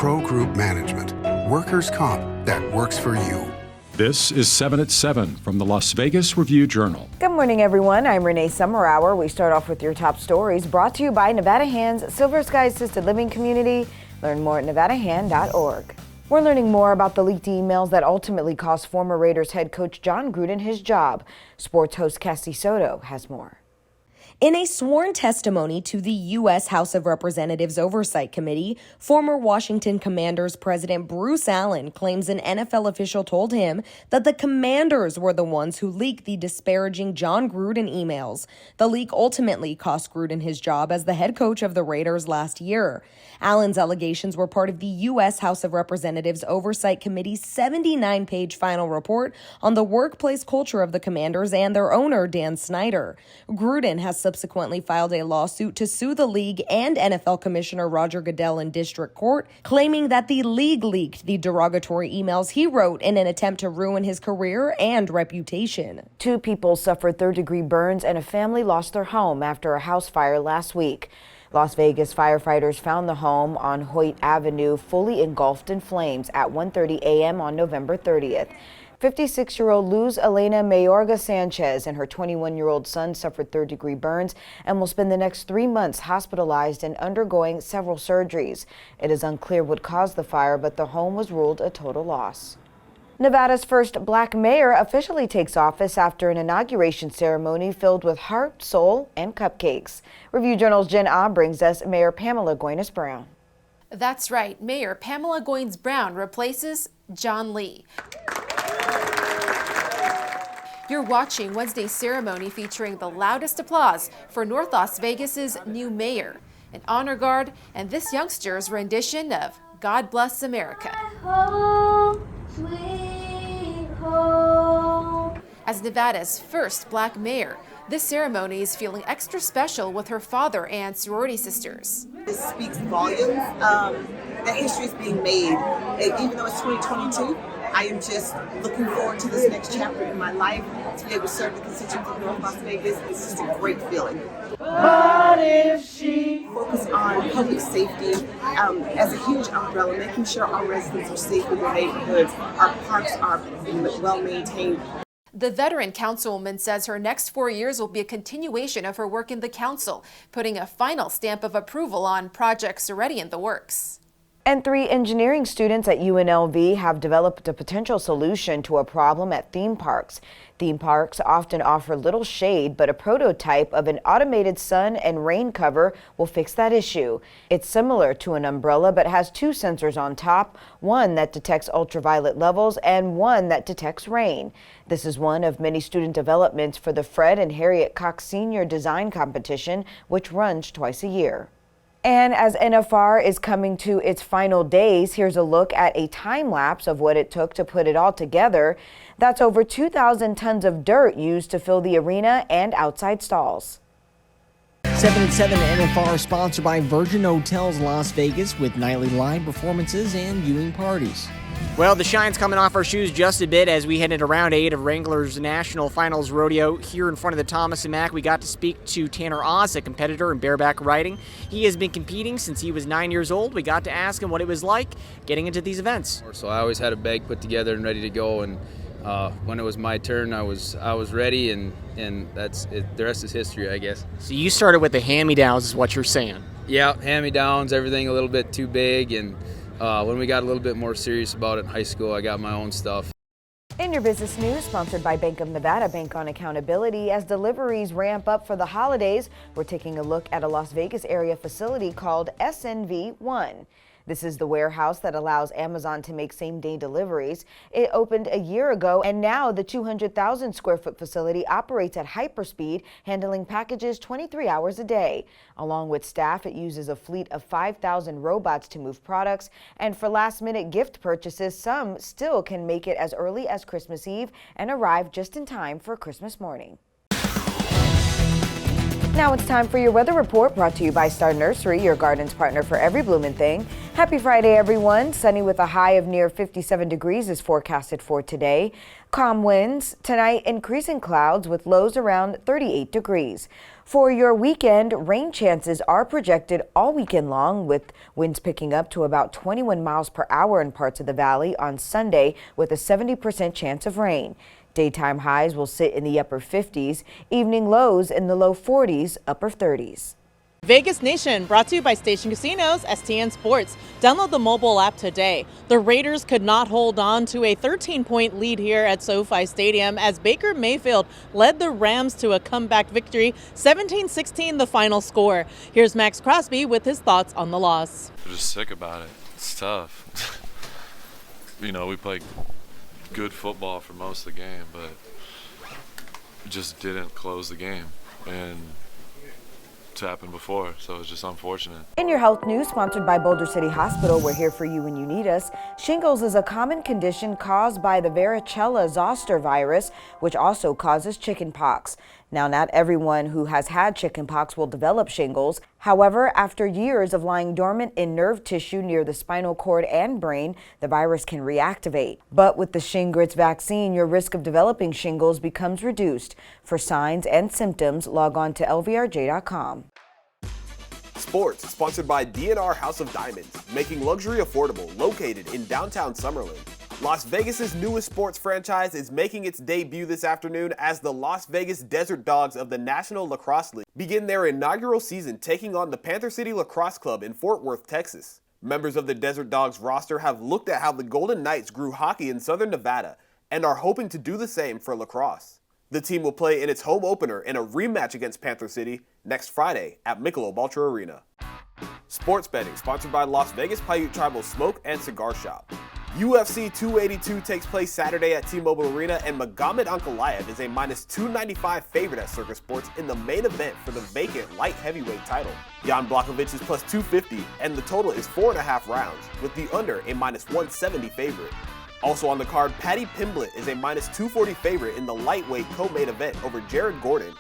Pro Group Management. Workers' comp that works for you. This is 7 at 7 from the Las Vegas Review-Journal. Good morning, everyone. I'm Renee Summerhour. We start off with your top stories brought to you by Nevada Hands Silver Sky Assisted Living Community. Learn more at nevadahand.org. We're learning more about the leaked emails that ultimately cost former Raiders head coach John Gruden his job. Sports host Cassie Soto has more. In a sworn testimony to the U.S. House of Representatives Oversight Committee, former Washington Commanders president Bruce Allen claims an NFL official told him that the Commanders were the ones who leaked the disparaging John Gruden emails. The leak ultimately cost Gruden his job as the head coach of the Raiders last year. Allen's allegations were part of the U.S. House of Representatives Oversight Committee's 79-page final report on the workplace culture of the Commanders and their owner, Dan Snyder. Gruden has subsequently filed a lawsuit to sue the league and NFL Commissioner Roger Goodell in district court, claiming that the league leaked the derogatory emails he wrote in an attempt to ruin his career and reputation. 2 people suffered third-degree burns and a family lost their home after a house fire last week. Las Vegas firefighters found the home on Hoyt Avenue fully engulfed in flames at 1:30 a.m. on November 30th. 56-year-old Luz Elena Mayorga Sanchez and her 21-year-old son suffered third-degree burns and will spend the next 3 months hospitalized and undergoing several surgeries. It is unclear what caused the fire, but the home was ruled a total loss. Nevada's first black mayor officially takes office after an inauguration ceremony filled with heart, soul, and cupcakes. Review-Journal's Jen Ah brings us Mayor Pamela Goines-Brown. That's right. Mayor Pamela Goines-Brown replaces John Lee. You're watching Wednesday's ceremony featuring the loudest applause for North Las Vegas's new mayor, an honor guard, and this youngster's rendition of God Bless America. Home, sweet home. As Nevada's first black mayor, this ceremony is feeling extra special with her father and sorority sisters. This speaks volumes that history is being made. Even though it's 2022, I am just looking forward to this next chapter in my life. To be able to serve the constituents of North Las Vegas, it's just a great feeling. What if she Focus on public safety as a huge umbrella, making sure our residents are safe in their neighborhoods, our parks are well maintained. The veteran councilwoman says her next 4 years will be a continuation of her work in the council, putting a final stamp of approval on projects already in the works. And 3 engineering students at UNLV have developed a potential solution to a problem at theme parks. Theme parks often offer little shade, but a prototype of an automated sun and rain cover will fix that issue. It's similar to an umbrella, but has 2 sensors on top, one that detects ultraviolet levels and one that detects rain. This is one of many student developments for the Fred and Harriet Cox Senior Design Competition, which runs twice a year. And as NFR is coming to its final days, here's a look at a time lapse of what it took to put it all together. That's over 2,000 tons of dirt used to fill the arena and outside stalls. 7 at 7 NFR sponsored by Virgin Hotels Las Vegas with nightly live performances and viewing parties. Well, the shine's coming off our shoes just a bit as we head into round 8 of Wranglers National Finals Rodeo. Here in front of the Thomas & Mack, we got to speak to Tanner Oz, a competitor in bareback riding. He has been competing since he was 9 years old. We got to ask him what it was like getting into these events. So I always had a bag put together and ready to go, and when it was my turn, I was ready, and that's it. The rest is history, I guess. So you started with the hand-me-downs is what you're saying. Yeah, hand-me-downs, everything a little bit too big, and when we got a little bit more serious about it in high school, I got my own stuff. In your business news, sponsored by Bank of Nevada, Bank on Accountability. As deliveries ramp up for the holidays, we're taking a look at a Las Vegas area facility called SNV1. This is the warehouse that allows Amazon to make same-day deliveries. It opened a year ago, and now the 200,000 square foot facility operates at hyperspeed, handling packages 23 hours a day. Along with staff, it uses a fleet of 5,000 robots to move products, and for last-minute gift purchases, some still can make it as early as Christmas Eve and arrive just in time for Christmas morning. Now it's time for your weather report, brought to you by Star Nursery, your garden's partner for every bloomin' thing. Happy Friday, everyone. Sunny with a high of near 57 degrees is forecasted for today. Calm winds. Tonight, increasing clouds with lows around 38 degrees. For your weekend, rain chances are projected all weekend long, with winds picking up to about 21 miles per hour in parts of the valley on Sunday, with a 70% chance of rain. Daytime highs will sit in the upper 50s, evening lows in the low 40s, upper 30s. Vegas Nation, brought to you by Station Casinos, STN Sports. Download the mobile app today. The Raiders could not hold on to a 13-point lead here at SoFi Stadium as Baker Mayfield led the Rams to a comeback victory, 17-16 the final score. Here's Max Crosby with his thoughts on the loss. I'm just sick about it. It's tough. We played good football for most of the game, but just didn't close the game. And it's happened before, so it's just unfortunate. In your health news, sponsored by Boulder City Hospital, we're here for you when you need us. Shingles is a common condition caused by the varicella zoster virus, which also causes chickenpox. Now, not everyone who has had chickenpox will develop shingles. However, after years of lying dormant in nerve tissue near the spinal cord and brain, the virus can reactivate. But with the Shingrix vaccine, your risk of developing shingles becomes reduced. For signs and symptoms, log on to lvrj.com. Sports, sponsored by DNR House of Diamonds, making luxury affordable, located in downtown Summerlin. Las Vegas's newest sports franchise is making its debut this afternoon as the Las Vegas Desert Dogs of the National Lacrosse League begin their inaugural season taking on the Panther City Lacrosse Club in Fort Worth, Texas. Members of the Desert Dogs roster have looked at how the Golden Knights grew hockey in Southern Nevada and are hoping to do the same for lacrosse. The team will play in its home opener in a rematch against Panther City next Friday at Michelob Ultra Arena. Sports betting, sponsored by Las Vegas Paiute Tribal Smoke and Cigar Shop. UFC 282 takes place Saturday at T-Mobile Arena, and Magomed Ankalaev is a -295 favorite at Circus Sports in the main event for the vacant light heavyweight title. Jan Blachowicz is +250, and the total is 4.5 rounds, with the under a -170 favorite. Also on the card, Paddy Pimblett is a -240 favorite in the lightweight co-main event over Jared Gordon.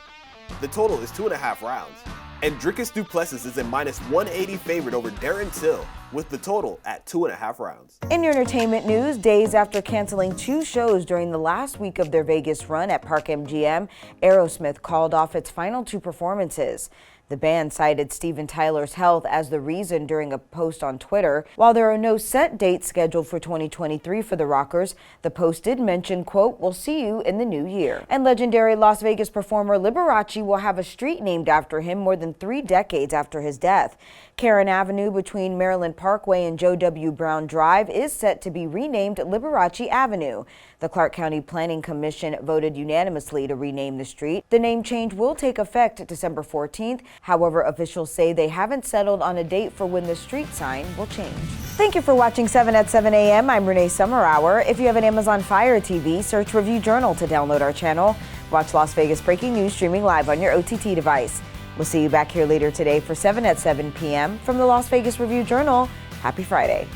The total is 2.5 rounds. And Dricus du Plessis is a -180 favorite over Darren Till, with the total at 2.5 rounds. In your entertainment news, days after canceling 2 shows during the last week of their Vegas run at Park MGM, Aerosmith called off its final 2 performances. The band cited Steven Tyler's health as the reason during a post on Twitter. While there are no set dates scheduled for 2023 for the Rockers, the post did mention, quote, "We'll see you in the new year." And legendary Las Vegas performer Liberace will have a street named after him more than 3 decades after his death. Karen Avenue between Maryland Parkway and Joe W. Brown Drive is set to be renamed Liberace Avenue. The Clark County Planning Commission voted unanimously to rename the street. The name change will take effect December 14th. However, officials say they haven't settled on a date for when the street sign will change. Thank you for watching 7 at 7 a.m. I'm Renee Summerhour. If you have an Amazon Fire TV, search Review Journal to download our channel. Watch Las Vegas Breaking News streaming live on your OTT device. We'll see you back here later today for 7 at 7 p.m. from the Las Vegas Review Journal. Happy Friday.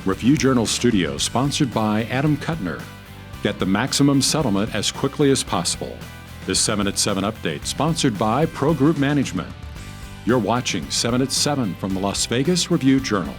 Review Journal Studio, sponsored by Adam Kuttner. Get the maximum settlement as quickly as possible. This 7 at 7 update, sponsored by Pro Group Management. You're watching 7 at 7 from the Las Vegas Review Journal.